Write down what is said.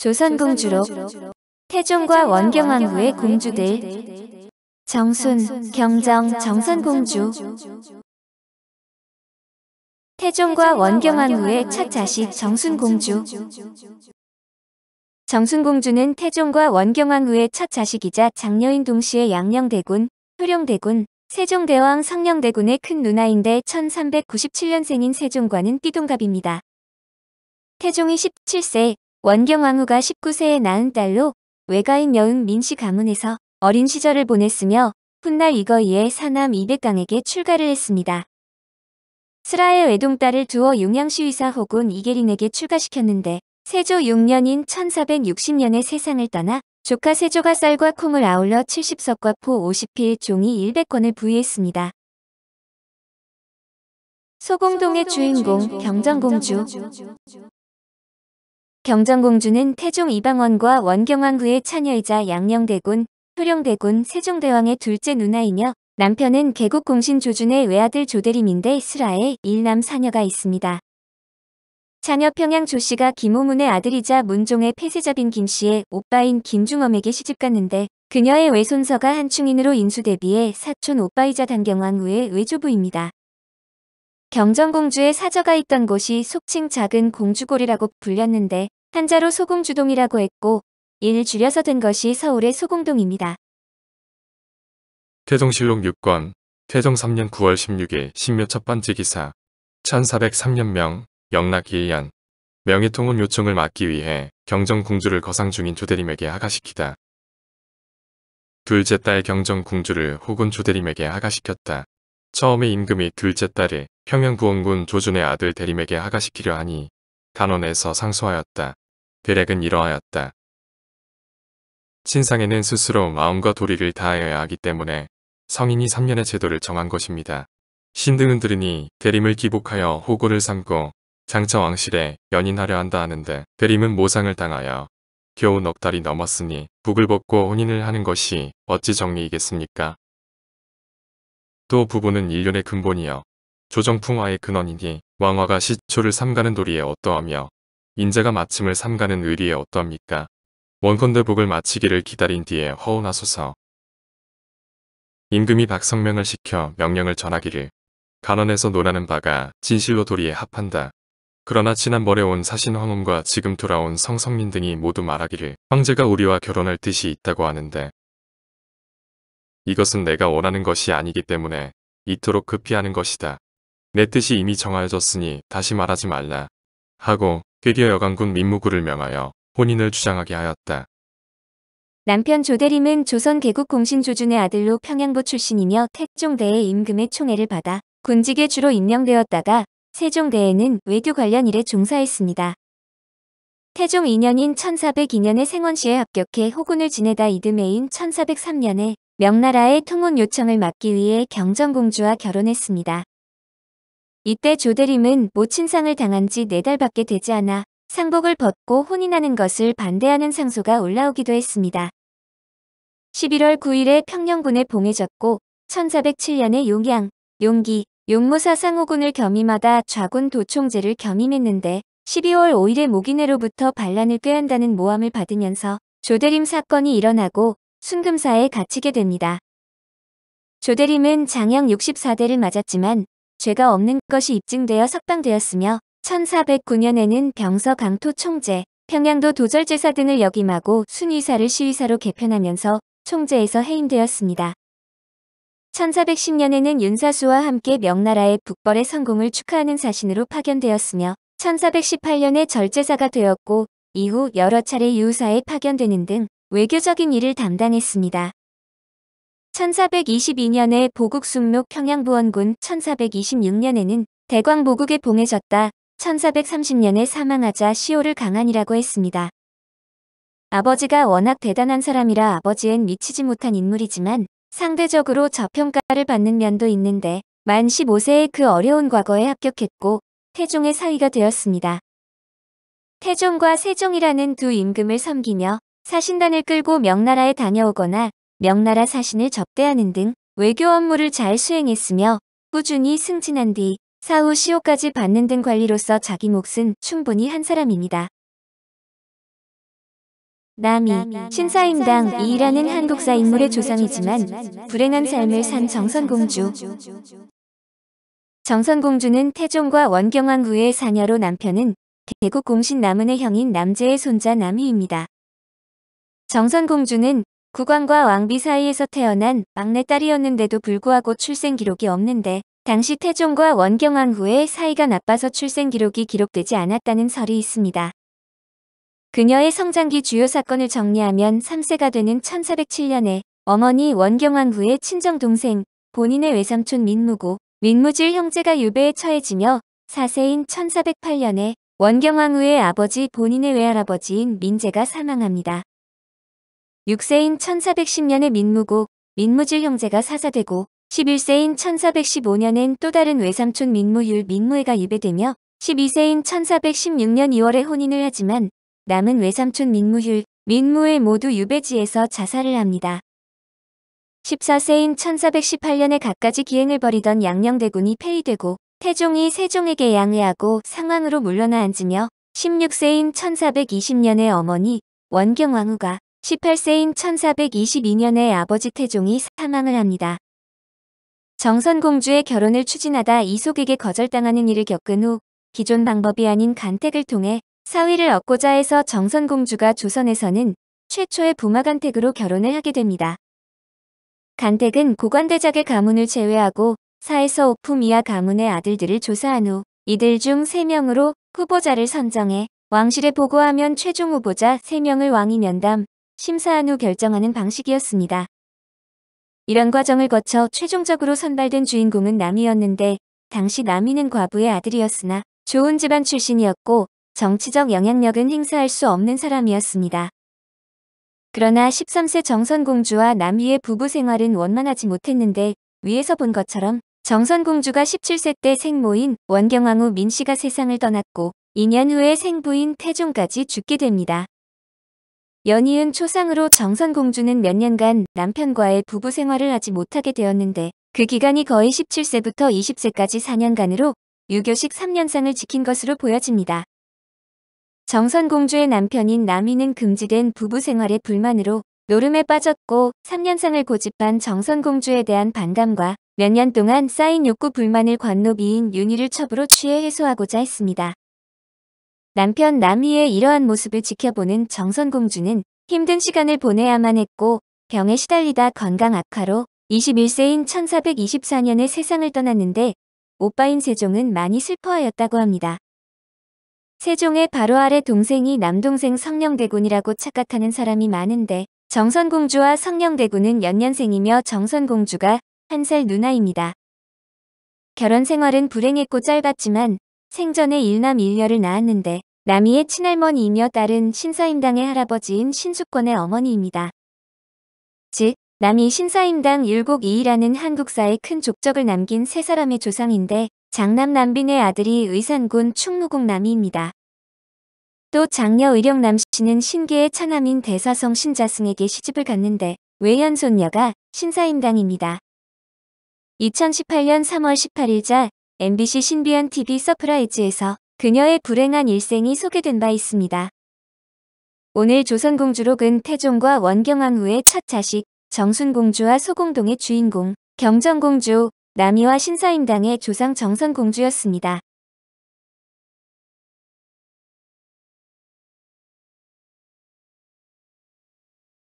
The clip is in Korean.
조선공주로 태종과 원경왕후의 공주들 정순, 경정, 정선공주. 태종과 원경왕후의 첫 자식 정순공주. 정순공주는 태종과 원경왕후의 첫 자식이자 장녀인 동시에 양녕대군, 효령대군, 세종대왕 성령대군의 큰 누나인데 1397년생인 세종과는 띠동갑입니다. 태종이 17세, 원경왕후가 19세에 낳은 딸로 외가인 여흥 민씨 가문에서 어린 시절을 보냈으며 훗날 이거이에 사남 200강에게 출가를 했습니다. 슬하의 외동딸을 두어 용양시위사 호군 이계린에게 출가시켰는데 세조 6년인 1460년에 세상을 떠나 조카 세조가 쌀과 콩을 아울러 70석과 포 50필 종이 100권을 부의했습니다. 소공동의 주인공 경정공주. 경정공주는 태종 이방원과 원경왕후의 차녀이자 양녕대군, 효령대군, 세종대왕의 둘째 누나이며 남편은 개국공신 조준의 외아들 조대림인데 슬하에 1남 4녀가 있습니다. 자녀 평양 조씨가 김호문의 아들이자 문종의 폐세자빈 김씨의 오빠인 김중엄에게 시집갔는데 그녀의 외손서가 한충인으로 인수대비해 사촌 오빠이자 단경왕후의 외조부입니다. 경정공주의 사저가 있던 곳이 속칭 작은 공주골이라고 불렸는데 한자로 소공주동이라고 했고 이를 줄여서 된 것이 서울의 소공동입니다. 태종실록 6권 태종 3년 9월 16일 신묘 첫 번째 기사 1403년명 영락 1년 명예통운 요청을 막기 위해 경정공주를 거상 중인 조대림에게 하가시키다. 둘째 딸 경정공주를 호군 조대림에게 하가시켰다. 처음에 임금이 둘째 딸을 평양부원군 조준의 아들 대림에게 하가시키려 하니 단원에서 상소하였다. 대략은 이러하였다. 신상에는 스스로 마음과 도리를 다하여야 하기 때문에 성인이 3년의 제도를 정한 것입니다. 신등은 들으니 대림을 기복하여 호군을 삼고 장차 왕실에 연인하려 한다 하는데 대림은 모상을 당하여 겨우 넉 달이 넘었으니 북을 벗고 혼인을 하는 것이 어찌 정리이겠습니까? 또 부부는 일련의 근본이여 조정풍화의 근원이니 왕화가 시초를 삼가는 도리에 어떠하며 인자가 마침을 삼가는 의리에 어떠합니까? 원컨대 복을 마치기를 기다린 뒤에 허운하소서. 임금이 박성명을 시켜 명령을 전하기를 간원에서 논하는 바가 진실로 도리에 합한다. 그러나 지난번에 온 사신 황혼과 지금 돌아온 성성민 등이 모두 말하기를 황제가 우리와 결혼할 뜻이 있다고 하는데 이것은 내가 원하는 것이 아니기 때문에 이토록 급히 하는 것이다. 내 뜻이 이미 정하여졌으니 다시 말하지 말라. 하고 꾀겨 여강군 민무구를 명하여 혼인을 주장하게 하였다. 남편 조대림은 조선 개국공신 조준의 아들로 평양부 출신이며 태종대의 임금의 총애를 받아 군직에 주로 임명되었다가 세종대에는 외교 관련 일에 종사했습니다. 태종 2년인 1402년에 생원시에 합격해 호군을 지내다 이듬해인 1403년에 명나라의 통혼 요청을 막기 위해 경정공주와 결혼했습니다. 이때 조대림은 모친상을 당한 지 4달밖에 되지 않아 상복을 벗고 혼인하는 것을 반대하는 상소가 올라오기도 했습니다. 11월 9일에 평령군에 봉해졌고 1407년에 용양, 용기, 용모사상 호군을 겸임하다 좌군 도총제를 겸임했는데 12월 5일에 모기내로부터 반란을 꾀한다는 모함을 받으면서 조대림 사건이 일어나고 순금사에 갇히게 됩니다. 조대림은 장형 64대를 맞았지만 죄가 없는 것이 입증되어 석방되었으며 1409년에는 병서 강토 총재, 평양도 도절제사 등을 역임하고 순위사를 시위사로 개편하면서 총재에서 해임되었습니다. 1410년에는 윤사수와 함께 명나라의 북벌의 성공을 축하하는 사신으로 파견되었으며 1418년에 절제사가 되었고 이후 여러 차례 유사에 파견되는 등 외교적인 일을 담당했습니다. 1422년에 보국순묘 평양부원군 1426년에는 대광보국에 봉해졌다. 1430년에 사망하자 시호를 강한이라고 했습니다. 아버지가 워낙 대단한 사람이라 아버지엔 미치지 못한 인물이지만 상대적으로 저평가를 받는 면도 있는데 만 15세에 그 어려운 과거에 합격했고 태종의 사위가 되었습니다. 태종과 세종이라는 두 임금을 섬기며 사신단을 끌고 명나라에 다녀오거나 명나라 사신을 접대하는 등 외교 업무를 잘 수행했으며 꾸준히 승진한 뒤 사후 시호까지 받는 등 관리로서 자기 몫은 충분히 한 사람입니다. 남이, 신사임당 이라는 한국사 인물의 조상이지만 불행한 삶을 산 정선공주. 정선공주는 태종과 원경왕 후의 사녀로 남편은 개국 공신 남은의 형인 남제의 손자 남희입니다. 정선공주는 국왕과 왕비 사이에서 태어난 막내딸이었는데도 불구하고 출생 기록이 없는데 당시 태종과 원경왕 후에 사이가 나빠서 출생 기록이 기록되지 않았다는 설이 있습니다. 그녀의 성장기 주요 사건을 정리하면 3세가 되는 1407년에 어머니 원경왕 후의 친정동생, 본인의 외삼촌 민무고, 민무질 형제가 유배에 처해지며 4세인 1408년에 원경왕 후의 아버지 본인의 외할아버지인 민제가 사망합니다. 6세인 1410년에 민무고, 민무질 형제가 사사되고 11세인 1415년엔 또 다른 외삼촌 민무율, 민무애가 유배되며 12세인 1416년 2월에 혼인을 하지만 남은 외삼촌 민무율, 민무애 모두 유배지에서 자살을 합니다. 14세인 1418년에 갖가지 기행을 벌이던 양녕대군이 폐위되고 태종이 세종에게 양해하고 상왕으로 물러나 앉으며 16세인 1420년에 어머니 원경왕후가 18세인 1422년에 아버지 태종이 사망을 합니다. 정선공주의 결혼을 추진하다 이속에게 거절당하는 일을 겪은 후 기존 방법이 아닌 간택을 통해 사위를 얻고자 해서 정선공주가 조선에서는 최초의 부마간택으로 결혼을 하게 됩니다. 간택은 고관대작의 가문을 제외하고 4에서 5품 이하 가문의 아들들을 조사한 후 이들 중 3명으로 후보자를 선정해 왕실에 보고하면 최종 후보자 3명을 왕이 면담, 심사한 후 결정하는 방식이었습니다. 이런 과정을 거쳐 최종적으로 선발된 주인공은 남이었는데 당시 남이는 과부의 아들이었으나 좋은 집안 출신이었고 정치적 영향력은 행사할 수 없는 사람이었습니다. 그러나 13세 정선공주와 남위의 부부 생활은 원만하지 못했는데 위에서 본 것처럼 정선공주가 17세 때 생모인 원경왕후 민씨가 세상을 떠났고 2년 후에 생부인 태종까지 죽게 됩니다. 연이은 초상으로 정선공주는 몇 년간 남편과의 부부 생활을 하지 못하게 되었는데 그 기간이 거의 17세부터 20세까지 4년간으로 유교식 3년상을 지킨 것으로 보여집니다. 정선공주의 남편인 남이는 금지된 부부 생활의 불만으로 노름에 빠졌고 3년상을 고집한 정선공주에 대한 반감과 몇 년 동안 쌓인 욕구 불만을 관노비인 윤희를 첩으로 취해 해소하고자 했습니다. 남편 남희의 이러한 모습을 지켜보는 정선공주는 힘든 시간을 보내야만 했고 병에 시달리다 건강 악화로 21세인 1424년에 세상을 떠났는데 오빠인 세종은 많이 슬퍼하였다고 합니다. 세종의 바로 아래 동생이 남동생 성령대군이라고 착각하는 사람이 많은데 정선공주와 성령대군은 연년생이며 정선공주가 1살 누나입니다. 결혼 생활은 불행했고 짧았지만 생전에 일남 일녀를 낳았는데 남이의 친할머니이며 딸은 신사임당의 할아버지인 신수권의 어머니입니다. 즉 남이 신사임당 율곡이이라는 한국사에 큰 족적을 남긴 세 사람의 조상인데 장남 남빈의 아들이 의산군 충무공 남이입니다. 또 장녀 의령 남씨는 신계의 차남인 대사성 신자승에게 시집을 갔는데 외현손녀가 신사임당입니다. 2018년 3월 18일자 MBC 신비한 TV 서프라이즈에서 그녀의 불행한 일생이 소개된 바 있습니다. 오늘 조선공주록은 태종과 원경왕 후의 첫 자식 정순공주와 소공동의 주인공 경정공주, 남이와 신사임당의 조상 정선공주였습니다.